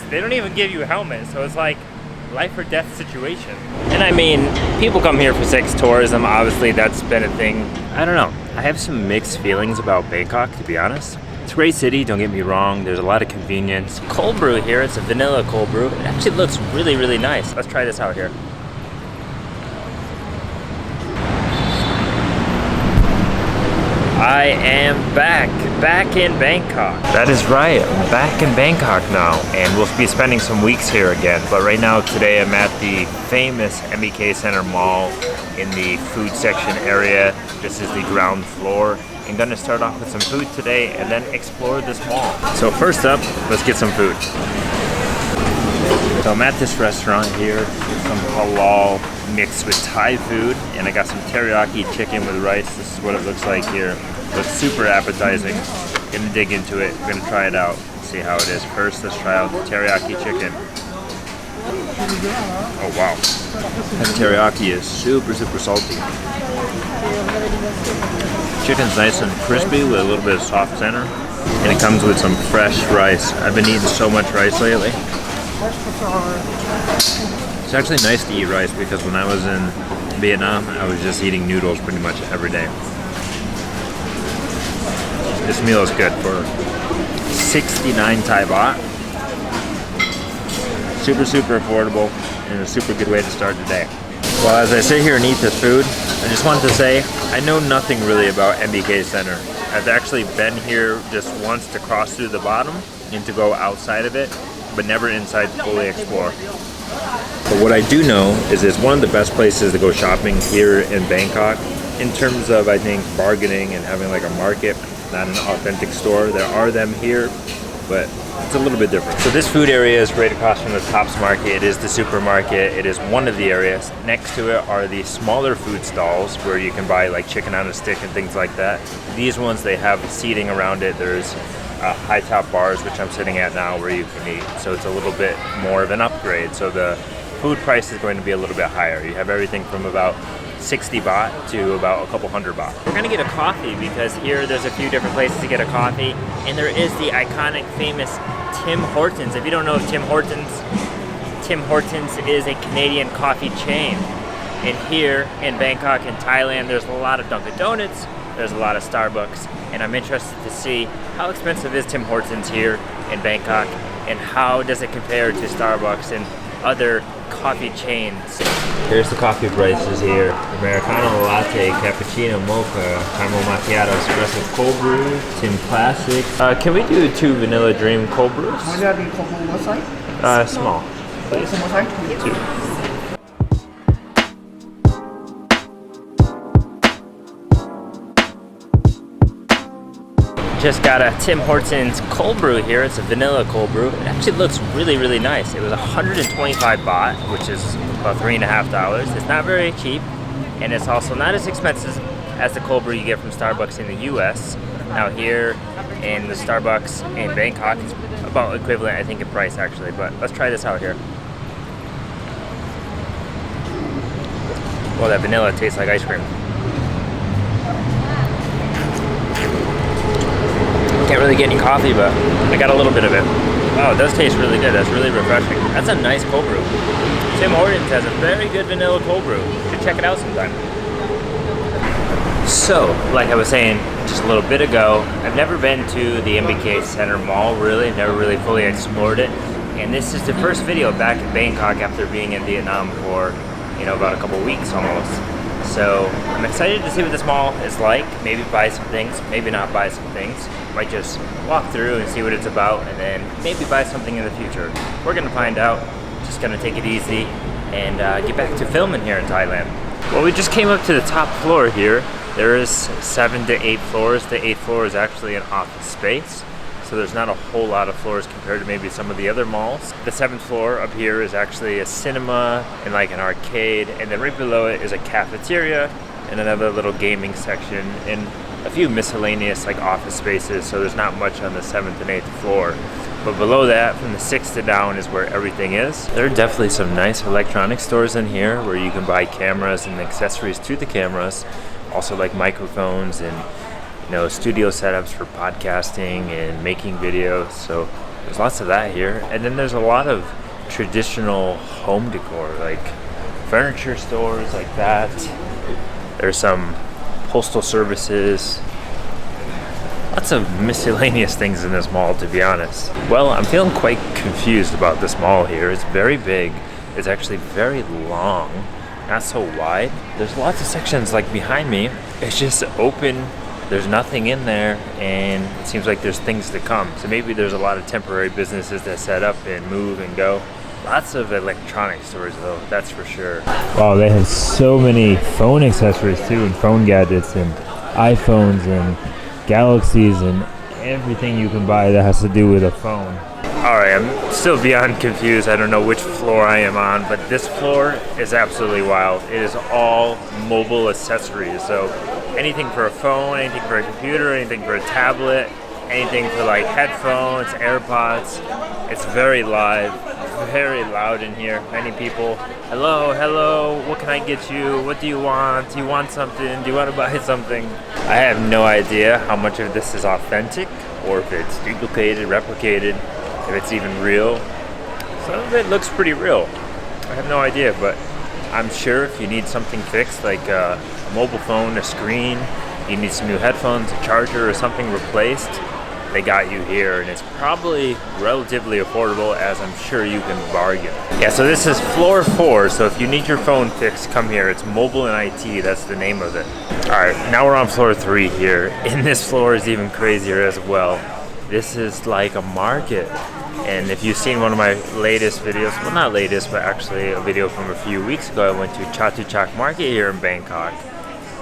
They don't even give you a helmet, so it's like life or death situation. And I mean, people come here for sex tourism. Obviously, that's been a thing. I don't know. I have some mixed feelings about Bangkok, to be honest. It's a great city, don't get me wrong. There's a lot of convenience. Cold brew here, it's a vanilla cold brew. It actually looks really, really nice. Let's try this out here. I am back in Bangkok. That is right, I'm back in Bangkok now, and we'll be spending some weeks here again. But right now, today, I'm at the famous MBK Center Mall in the food section area. This is the ground floor. I'm gonna start off with some food today and then explore this mall. So first up, let's get some food. So I'm at this restaurant here with some halal mixed with Thai food, and I got some teriyaki chicken with rice. This is what it looks like here. Looks super appetizing. Gonna dig into it, we're gonna try it out, see how it is. First, let's try out the teriyaki chicken. Oh wow, that teriyaki is super salty. Chicken's nice and crispy with a little bit of soft center, and it comes with some fresh rice. I've been eating so much rice lately. It's actually nice to eat rice because when I was in Vietnam, I was just eating noodles pretty much every day. This meal is good for 69 Thai baht. Super affordable and a super good way to start the day. Well, as I sit here and eat this food, I just wanted to say I know nothing really about MBK Center. I've actually been here just once to cross through the bottom and to go outside of it, but never inside to fully explore. But what I do know is it's one of the best places to go shopping here in Bangkok in terms of, I think, bargaining and having like a market, not an authentic store. There are them here, but it's a little bit different. So this food area is right across from the Tops Market. It is the supermarket. It is one of the areas. Next to it are the smaller food stalls where you can buy like chicken on a stick and things like that. These ones, they have seating around it. There's high top bars, which I'm sitting at now, where you can eat. So it's a little bit more of an upgrade. So the food price is going to be a little bit higher. You have everything from about 60 baht to about a couple hundred baht. We're gonna get a coffee because here there's a few different places to get a coffee, and there is the iconic, famous Tim Hortons. If you don't know Tim Hortons is a Canadian coffee chain. And here in Bangkok and Thailand, there's a lot of Dunkin' Donuts, there's a lot of Starbucks, and I'm interested to see how expensive is Tim Hortons here in Bangkok, and how does it compare to Starbucks and other coffee chains. Here's the coffee prices here. Americano latte, cappuccino, mocha, caramel macchiato, espresso cold brew, tin classic. Can we do 2 vanilla dream cold brews? What size? Small, please. What size? 2. Just got a Tim Hortons cold brew here. It's a vanilla cold brew. It actually looks really nice. It was 125 baht, which is about $3.50. It's not very cheap, and it's also not as expensive as the cold brew you get from Starbucks in the US. Now here in the Starbucks in Bangkok, it's about equivalent, I think, in price actually, but let's try this out here. Well, that vanilla tastes like ice cream. Can't really get any coffee, but I got a little bit of it. Wow, it does taste really good. That's really refreshing. That's a nice cold brew. Tim Hortons has a very good vanilla cold brew. You should check it out sometime. So, like I was saying just a little bit ago, I've never been to the MBK Center Mall, really. Never really fully explored it. And this is the first video back in Bangkok after being in Vietnam for, about a couple weeks almost. So I'm excited to see what this mall is like. Maybe buy some things, maybe not buy some things. Might just walk through and see what it's about, and then maybe buy something in the future. We're gonna find out. Just gonna take it easy and get back to filming here in Thailand. Well, we just came up to the top floor here. There is 7 to 8 floors. The 8th floor is actually an office space. So there's not a whole lot of floors compared to maybe some of the other malls. The 7th floor up here is actually a cinema and like an arcade, and then right below it is a cafeteria and another little gaming section and a few miscellaneous like office spaces. So there's not much on the 7th and 8th floor. But below that, from the 6th to down, is where everything is. There are definitely some nice electronic stores in here where you can buy cameras and accessories to the cameras. Also like microphones and studio setups for podcasting and making videos. So There's lots of that here. And then there's a lot of traditional home decor, like furniture stores like that. There's some postal services. Lots of miscellaneous things in this mall, to be honest. Well, I'm feeling quite confused about this mall here. It's very big. It's actually very long, not so wide. There's lots of sections like behind me. It's just open. There's nothing in there, and it seems like there's things to come. So maybe there's a lot of temporary businesses that set up and move and go. Lots of electronic stores though, that's for sure. Wow, they have so many phone accessories too, and phone gadgets, and iPhones, and Galaxies, and everything you can buy that has to do with a phone. Alright, I'm still beyond confused. I don't know which floor I am on, but this floor is absolutely wild. It is all mobile accessories. So anything for a phone, anything for a computer, anything for a tablet, anything for like headphones, AirPods. It's very live, very loud in here. Many people, hello, what can I get you? What do you want? Do you want something? Do you want to buy something? I have no idea how much of this is authentic, or if it's duplicated, replicated, if it's even real. Some of it looks pretty real. I have no idea, but I'm sure if you need something fixed, like a mobile phone, a screen, you need some new headphones, a charger, or something replaced, they got you here, and it's probably relatively affordable, as I'm sure you can bargain. Yeah, so this is floor 4, so if you need your phone fixed, come here. It's Mobile and IT, that's the name of it. Alright, now we're on floor 3 here, and this floor is even crazier as well. This is like a market, and if you've seen one of my latest videos, well not latest, but actually a video from a few weeks ago, I went to Chatuchak Market here in Bangkok,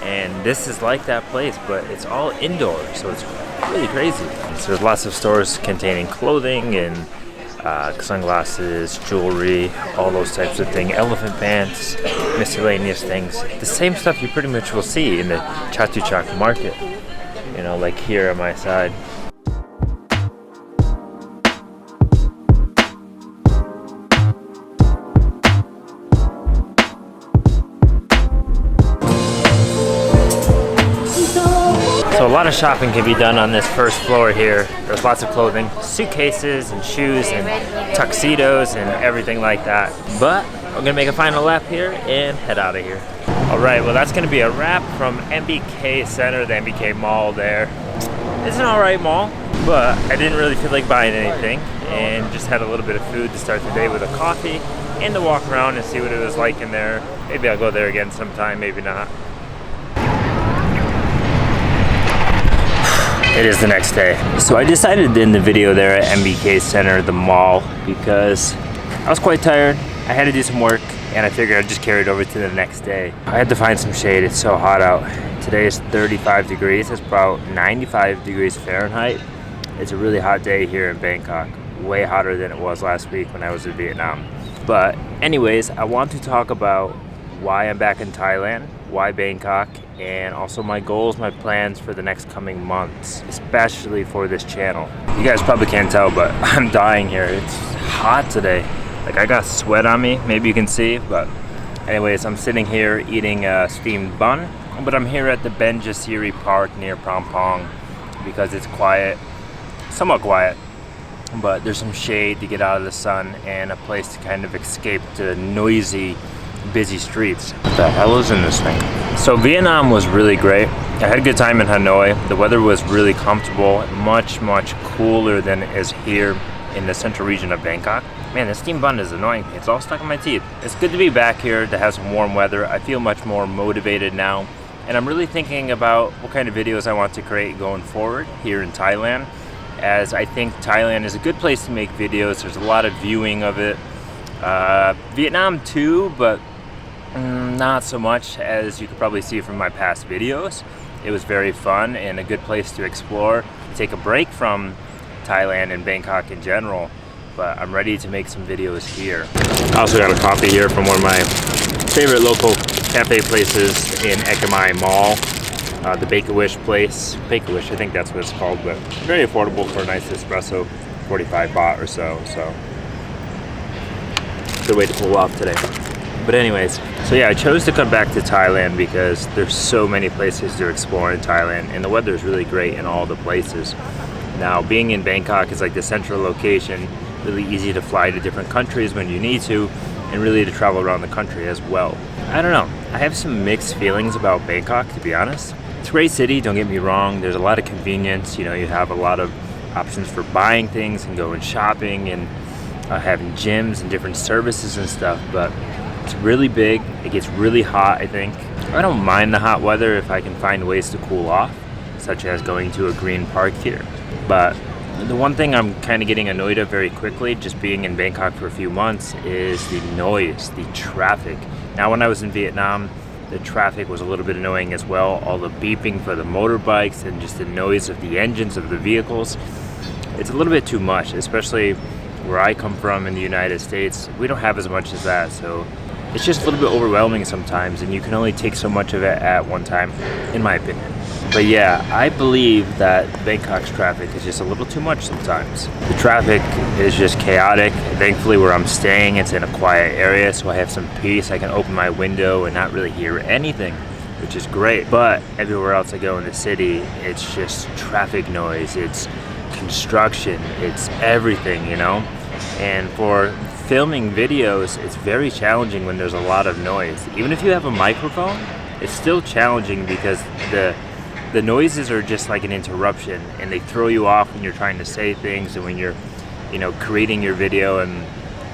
and this is like that place, but it's all indoor, so it's really crazy. So there's lots of stores containing clothing and sunglasses, jewelry, all those types of things, elephant pants, miscellaneous things. The same stuff you pretty much will see in the Chatuchak Market, you know, like here on my side. So a lot of shopping can be done on this first floor here. There's lots of clothing, suitcases and shoes and tuxedos and everything like that. But we're gonna make a final lap here and head out of here. All right, well that's gonna be a wrap from MBK Center, the MBK Mall there. It's an all right mall, but I didn't really feel like buying anything, and just had a little bit of food to start the day with a coffee and to walk around and see what it was like in there. Maybe I'll go there again sometime, maybe not. It is the next day. So I decided to end the video there at MBK Center, the mall, because I was quite tired. I had to do some work, and I figured I'd just carry it over to the next day. I had to find some shade. It's so hot out. Today is 35 degrees. It's about 95 degrees Fahrenheit. It's a really hot day here in Bangkok. Way hotter than it was last week when I was in Vietnam. But anyways, I want to talk about why I'm back in Thailand, why Bangkok, and also my goals, my plans for the next coming months, especially for this channel. You guys probably can't tell, but I'm dying here. It's hot today. Like, I got sweat on me, maybe you can see, but anyways, I'm sitting here eating a steamed bun, but I'm here at the Benjasiri Park near Prampong because it's quiet, somewhat quiet, but there's some shade to get out of the sun and a place to kind of escape the noisy, busy streets. What the hell is in this thing? So Vietnam was really great. I had a good time in Hanoi. The weather was really comfortable, much cooler than it is here in the central region of Bangkok. Man, this steamed bun is annoying. It's all stuck in my teeth. It's good to be back here to have some warm weather. I feel much more motivated now, and I'm really thinking about what kind of videos I want to create going forward here in Thailand, as I think Thailand is a good place to make videos. There's a lot of viewing of it. Vietnam too, but not so much, as you could probably see from my past videos. It was very fun and a good place to explore, take a break from Thailand and Bangkok in general, but I'm ready to make some videos here. I also got a coffee here from one of my favorite local cafe places in At MBK Mall, the Bake-A-Wish place. Bake-A-Wish, I think that's what it's called, but very affordable for a nice espresso, 45 baht or so, so good way to pull off today. But anyways, so yeah, I chose to come back to Thailand because there's so many places to explore in Thailand, and the weather is really great in all the places. Now, being in Bangkok is like the central location, really easy to fly to different countries when you need to, and really to travel around the country as well. I don't know, I have some mixed feelings about Bangkok, to be honest. It's a great city, don't get me wrong. There's a lot of convenience, you know, you have a lot of options for buying things and going shopping and having gyms and different services and stuff, but it's really big. It gets really hot, I think. I don't mind the hot weather if I can find ways to cool off, such as going to a green park here. But the one thing I'm kind of getting annoyed at very quickly, just being in Bangkok for a few months, is the noise, the traffic. Now, when I was in Vietnam, the traffic was a little bit annoying as well. All the beeping for the motorbikes and just the noise of the engines of the vehicles. It's a little bit too much, especially where I come from in the United States. We don't have as much as that, so it's just a little bit overwhelming sometimes, and you can only take so much of it at one time, in my opinion. But yeah, I believe that Bangkok's traffic is just a little too much sometimes. The traffic is just chaotic. Thankfully, where I'm staying, it's in a quiet area, so I have some peace. I can open my window and not really hear anything, which is great. But everywhere else I go in the city, it's just traffic noise, it's construction, it's everything, you know? And for filming videos, it's very challenging when there's a lot of noise. Even if you have a microphone, it's still challenging because the noises are just like an interruption, and they throw you off when you're trying to say things and when you're, you know, creating your video, and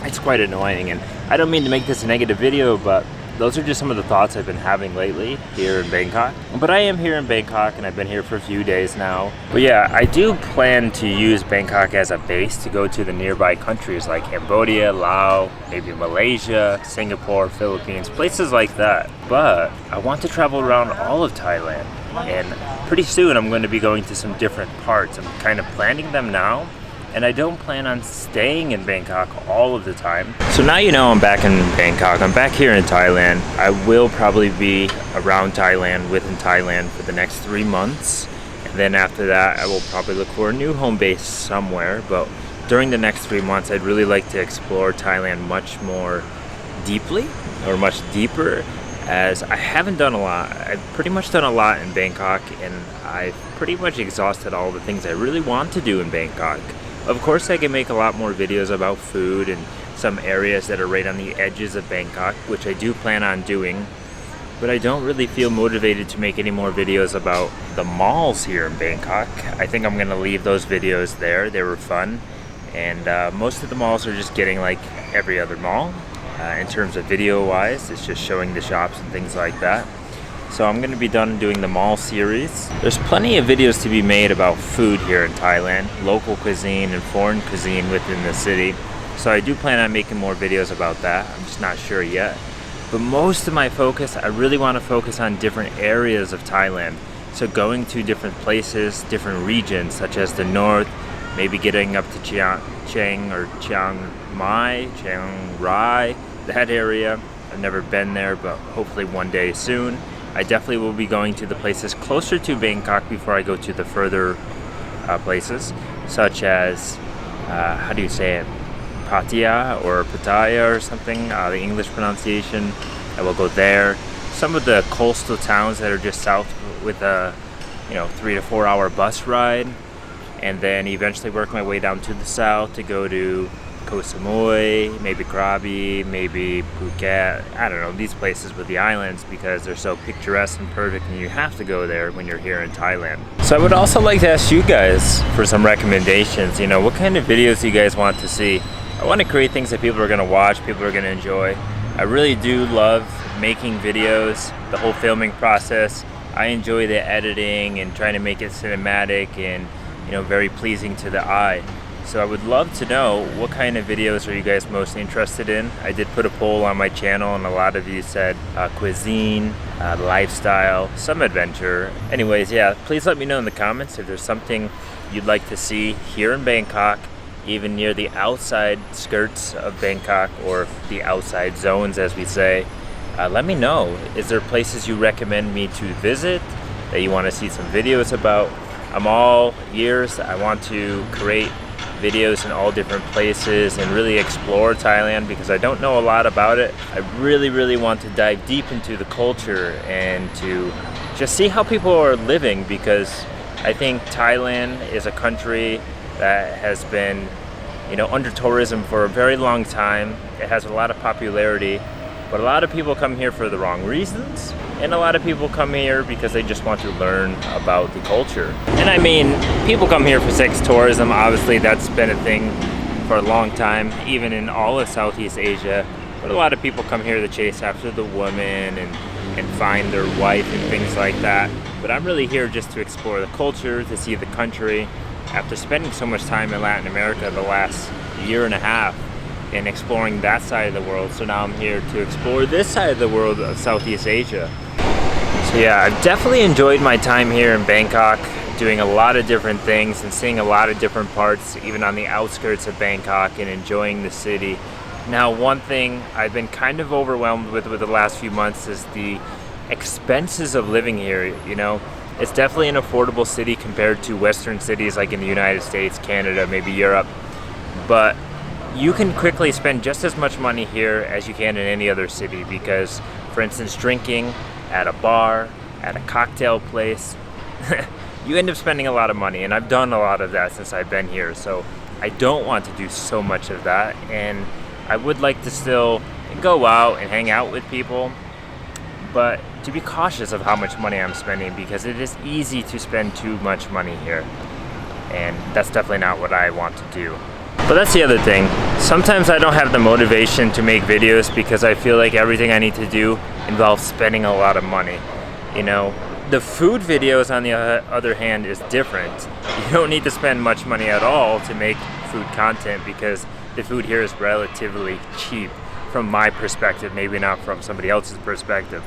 it's quite annoying. And I don't mean to make this a negative video, but those are just some of the thoughts I've been having lately here in Bangkok. But I am here in Bangkok, and I've been here for a few days now. But yeah, I do plan to use Bangkok as a base to go to the nearby countries like Cambodia, Laos, maybe Malaysia, Singapore, Philippines, places like that. But I want to travel around all of Thailand, and pretty soon I'm going to be going to some different parts. I'm kind of planning them now, and I don't plan on staying in Bangkok all of the time. So now you know I'm back in Bangkok. I'm back here in Thailand. I will probably be around Thailand, within Thailand, for the next 3 months. And then after that, I will probably look for a new home base somewhere. But during the next 3 months, I'd really like to explore Thailand much more deeply, or much deeper, as I haven't done a lot. I've pretty much done a lot in Bangkok, and I've pretty much exhausted all the things I really want to do in Bangkok. Of course, I can make a lot more videos about food and some areas that are right on the edges of Bangkok, which I do plan on doing, but I don't really feel motivated to make any more videos about the malls here in Bangkok. I think I'm gonna leave those videos there. They were fun, and most of the malls are just getting like every other mall. In terms of video-wise, it's just showing the shops and things like that. So I'm going to be done doing the mall series. There's plenty of videos to be made about food here in Thailand, local cuisine and foreign cuisine within the city. So I do plan on making more videos about that. I'm just not sure yet. But most of my focus, I really want to focus on different areas of Thailand. So going to different places, different regions, such as the north, maybe getting up to Chiang Mai, Chiang Rai, that area. I've never been there, but hopefully one day soon. I definitely will be going to the places closer to Bangkok before I go to the further places, such as, how do you say it, Pattaya or Pattaya or something, the English pronunciation. I will go there. Some of the coastal towns that are just south with a 3 to 4 hour bus ride, and then eventually work my way down to the south to go to Koh Samui, maybe Krabi, maybe Phuket. I don't know, these places with the islands, because they're so picturesque and perfect, and you have to go there when you're here in Thailand. So I would also like to ask you guys for some recommendations. You know, what kind of videos do you guys want to see? I want to create things that people are going to watch, people are going to enjoy. I really do love making videos, the whole filming process. I enjoy the editing and trying to make it cinematic and, very pleasing to the eye. So I would love to know, what kind of videos are you guys most interested in? I did put a poll on my channel, and a lot of you said cuisine, lifestyle, some adventure. Anyways, yeah, please let me know in the comments if there's something you'd like to see here in Bangkok, even near the outside skirts of Bangkok, or the outside zones, as we say. Let me know. Is there places you recommend me to visit that you want to see some videos about? I'm all ears. I want to create videos in all different places and really explore Thailand, because I don't know a lot about it. I really want to dive deep into the culture and to just see how people are living, because I think Thailand is a country that has been, under tourism for a very long time. It has a lot of popularity, but a lot of people come here for the wrong reasons, and a lot of people come here because they just want to learn about the culture. And I mean, people come here for sex tourism. Obviously, that's been a thing for a long time, even in all of Southeast Asia. But a lot of people come here to chase after the woman and find their wife and things like that. But I'm really here just to explore the culture, to see the country. After spending so much time in Latin America the last year and a half and exploring that side of the world, so now I'm here to explore this side of the world of Southeast Asia. So yeah, I've definitely enjoyed my time here in Bangkok, doing a lot of different things and seeing a lot of different parts, even on the outskirts of Bangkok, and enjoying the city. Now, one thing I've been kind of overwhelmed with the last few months is the expenses of living here. It's definitely an affordable city compared to Western cities like in the United States, Canada, maybe Europe. But you can quickly spend just as much money here as you can in any other city because, for instance, drinking at a bar, at a cocktail place, you end up spending a lot of money. And I've done a lot of that since I've been here. So I don't want to do so much of that. And I would like to still go out and hang out with people, but to be cautious of how much money I'm spending because it is easy to spend too much money here. And that's definitely not what I want to do. But that's the other thing. Sometimes I don't have the motivation to make videos because I feel like everything I need to do involves spending a lot of money. The food videos, on the other hand, is different. You don't need to spend much money at all to make food content because the food here is relatively cheap from my perspective, maybe not from somebody else's perspective.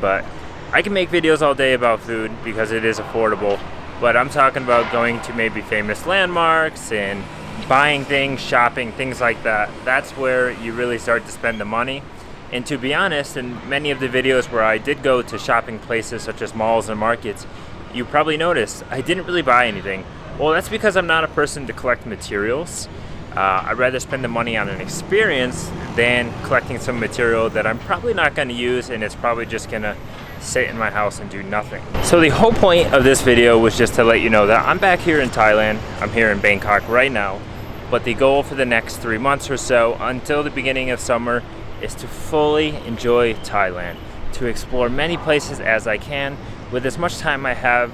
But I can make videos all day about food because it is affordable. But I'm talking about going to maybe famous landmarks and buying things, shopping, things like that. That's where you really start to spend the money. And to be honest, in many of the videos where I did go to shopping places such as malls and markets, you probably noticed I didn't really buy anything. Well, that's because I'm not a person to collect materials. I'd rather spend the money on an experience than collecting some material that I'm probably not going to use, and it's probably just going to sit in my house and do nothing. So the whole point of this video was just to let you know that I'm back here in Thailand. I'm here in Bangkok right now, but the goal for the next 3 months or so until the beginning of summer is to fully enjoy Thailand, to explore many places as I can with as much time I have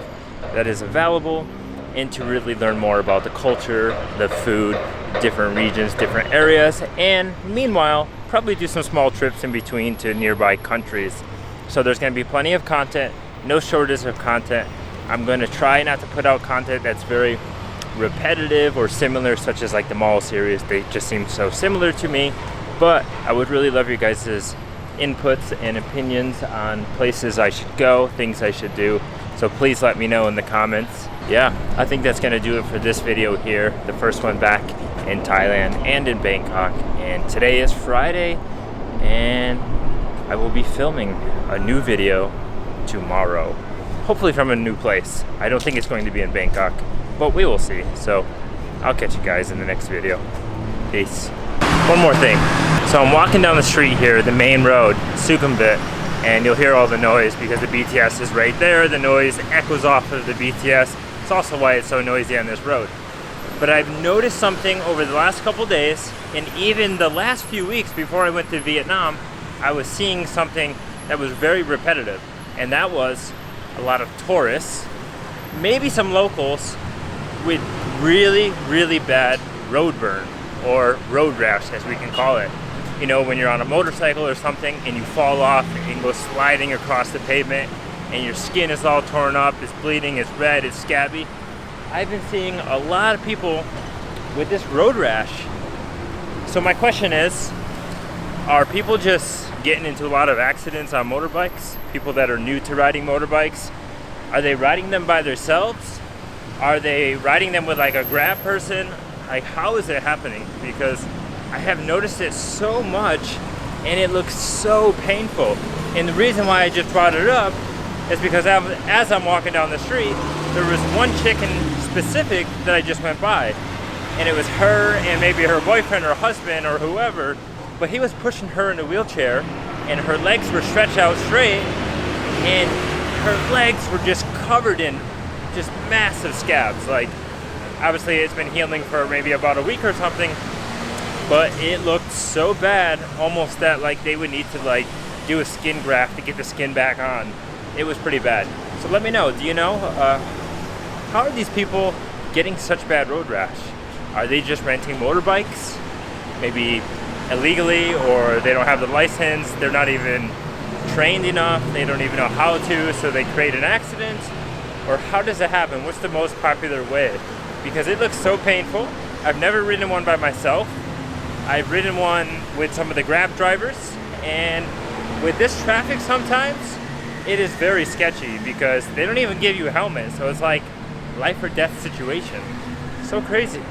that is available, and to really learn more about the culture, the food, different regions, different areas, and meanwhile, probably do some small trips in between to nearby countries. So there's going to be plenty of content, no shortage of content. I'm going to try not to put out content that's very repetitive or similar, such as like the mall series. They just seem so similar to me, but I would really love your guys' inputs and opinions on places I should go, things I should do. So please let me know in the comments. Yeah, I think that's going to do it for this video here, the first one back in Thailand and in Bangkok. And today is Friday, and I will be filming a new video tomorrow, hopefully from a new place. I don't think it's going to be in Bangkok, but we will see. So I'll catch you guys in the next video. Peace. One more thing. So I'm walking down the street here, the main road, Sukhumvit, and you'll hear all the noise because the BTS is right there. The noise echoes off of the BTS. It's also why it's so noisy on this road. But I've noticed something over the last couple days, and even the last few weeks before I went to Vietnam, I was seeing something that was very repetitive, and that was a lot of tourists, maybe some locals, with really, really bad road burn, or road rash as we can call it. When you're on a motorcycle or something and you fall off and go sliding across the pavement and your skin is all torn up, it's bleeding, it's red, it's scabby. I've been seeing a lot of people with this road rash. So my question is, are people just getting into a lot of accidents on motorbikes? People that are new to riding motorbikes? Are they riding them by themselves? Are they riding them with like a grab person? Like, how is it happening? Because I have noticed it so much and it looks so painful. And the reason why I just brought it up is because as I'm walking down the street, there was one chick in specific that I just went by. And it was her and maybe her boyfriend or husband or whoever, but he was pushing her in a wheelchair and her legs were stretched out straight and her legs were just covered in just massive scabs. Like, obviously it's been healing for maybe about a week or something, but it looked so bad, almost that like they would need to like do a skin graft to get the skin back on. It was pretty bad. So let me know, do you know, how are these people getting such bad road rash? Are they just renting motorbikes? Maybe illegally, or they don't have the license, they're not even trained enough, they don't even know how to, so they create an accident? Or how does it happen? What's the most popular way? Because it looks so painful. I've never ridden one by myself. I've ridden one with some of the Grab drivers, and with this traffic sometimes, it is very sketchy because they don't even give you a helmet, so it's like life or death situation. So crazy.